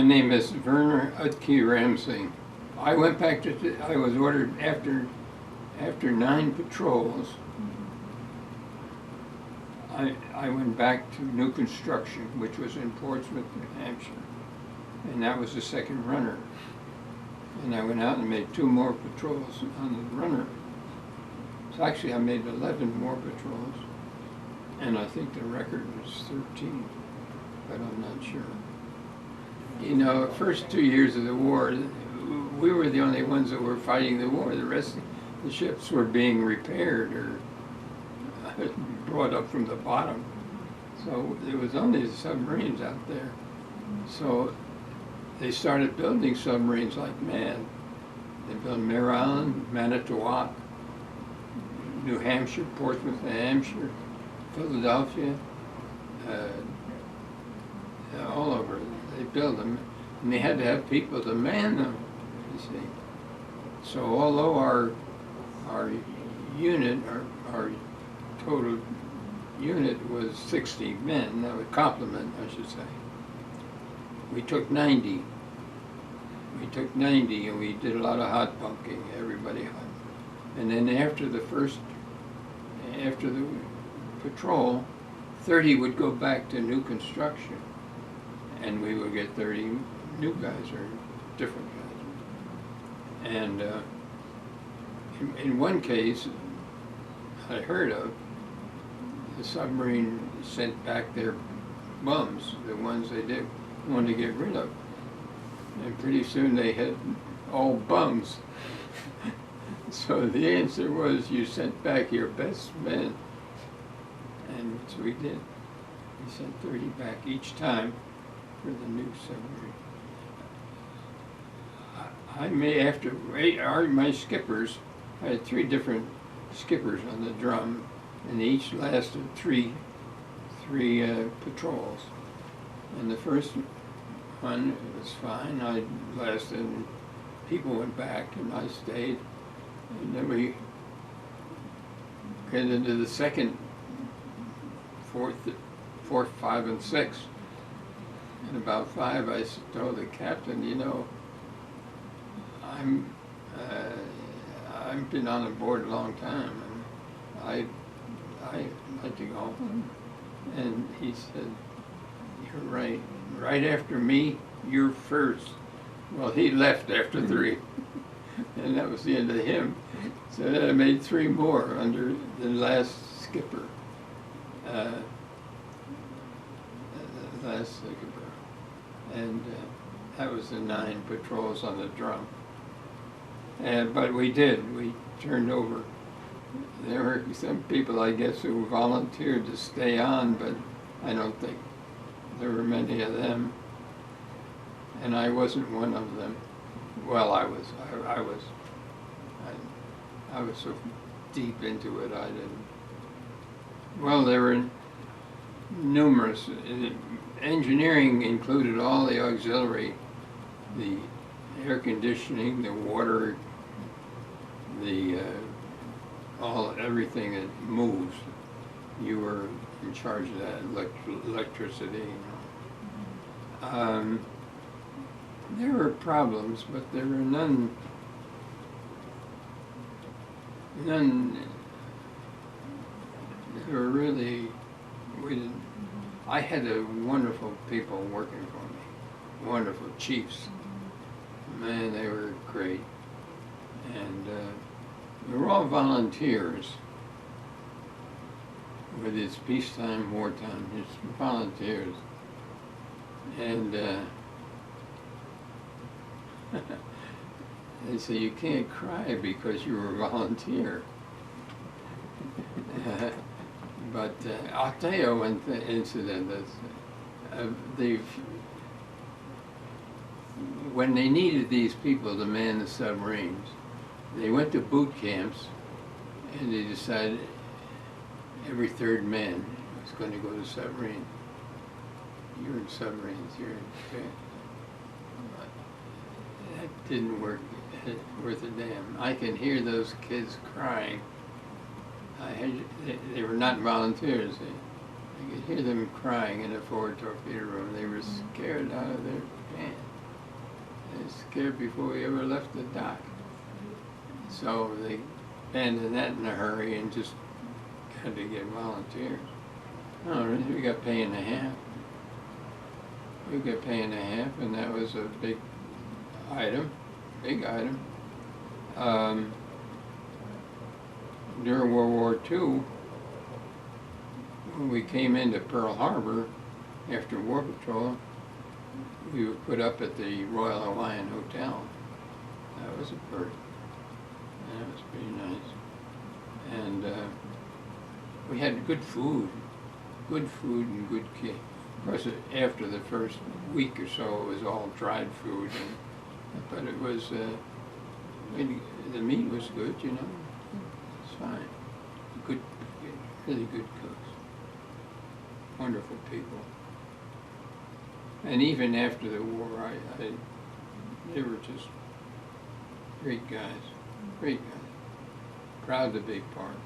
My name is Verner Utke Ramsing. I went back to, I was ordered after 9 patrols. I went back to new construction, which was in Portsmouth, New Hampshire. And that was the second runner. And I went out and made 2 more patrols on the runner. So actually I made 11 more patrols. And I think the record was 13, but I'm not sure. You know, first 2 years of the war, we were the only ones that were fighting the war. The rest of the ships were being repaired or brought up from the bottom. So there was only the submarines out there. So they started building submarines like mad. They built Mare Island, Manitowoc, New Hampshire, Portsmouth, New Hampshire, Philadelphia, all over. They built them, and they had to have people to man them, you see. So although our unit, our total unit was 60 men, that would complement, I should say, we took 90. We took 90 and we did a lot of hot bunking, everybody hot. And then after the patrol, 30 would go back to new construction. And we would get 30 new guys or different guys. And in one case, I heard of, the submarine sent back their bums, the ones they did want to get rid of. And pretty soon they had all bums. So the answer was, you sent back your best men. And so we did. We sent 30 back each time for the new submarine. I may, after my skippers, I had 3 different skippers on the drum, and they each lasted three patrols. And the first one was fine. I lasted, and people went back, and I stayed. And then we get into the second, fourth, 5, and 6. And about 5, I told the captain, you know, I've been on the board a long time, and I like to go home. And he said, you're right. Right after me, you're first. Well, he left after 3, and that was the end of him. So then I made 3 more under the last skipper. And that was the 9 patrols on the drum. But we turned over. There were some people, I guess, who volunteered to stay on, but I don't think there were many of them. And I wasn't one of them. Well, I was so deep into it, I didn't. Well, there were numerous. Engineering included all the auxiliary, the air conditioning, the water, everything that moves. You were in charge of that, electricity. There were problems, but there were none. There were really, I had wonderful people working for me, wonderful chiefs. Man, they were great. And we were all volunteers. Whether it's peacetime, wartime, it's volunteers. And they say you can't cry because you were a volunteer. But I'll tell you one incident. When they needed these people to man the submarines, they went to boot camps, and they decided every 3rd man was going to go to submarine. You're in submarines, you're in camp. That didn't work worth a damn. I can hear those kids crying. They were not volunteers. I could hear them crying in the forward torpedo room. They were scared out of their pants. scared before we ever left the dock. So they abandoned that in a hurry and just had to get volunteers. No, we got pay and a half. We got pay and a half, and that was a big item. During World War II, when we came into Pearl Harbor after War Patrol, we were put up at the Royal Hawaiian Hotel. That was a perk. That was pretty nice. And we had good food and good care. Of course, after the first week or so, it was all dried food, but it was, the meat was good, you know. It's fine. Good, really good cooks. Wonderful people. And even after the war, they were just great guys. Proud to be part.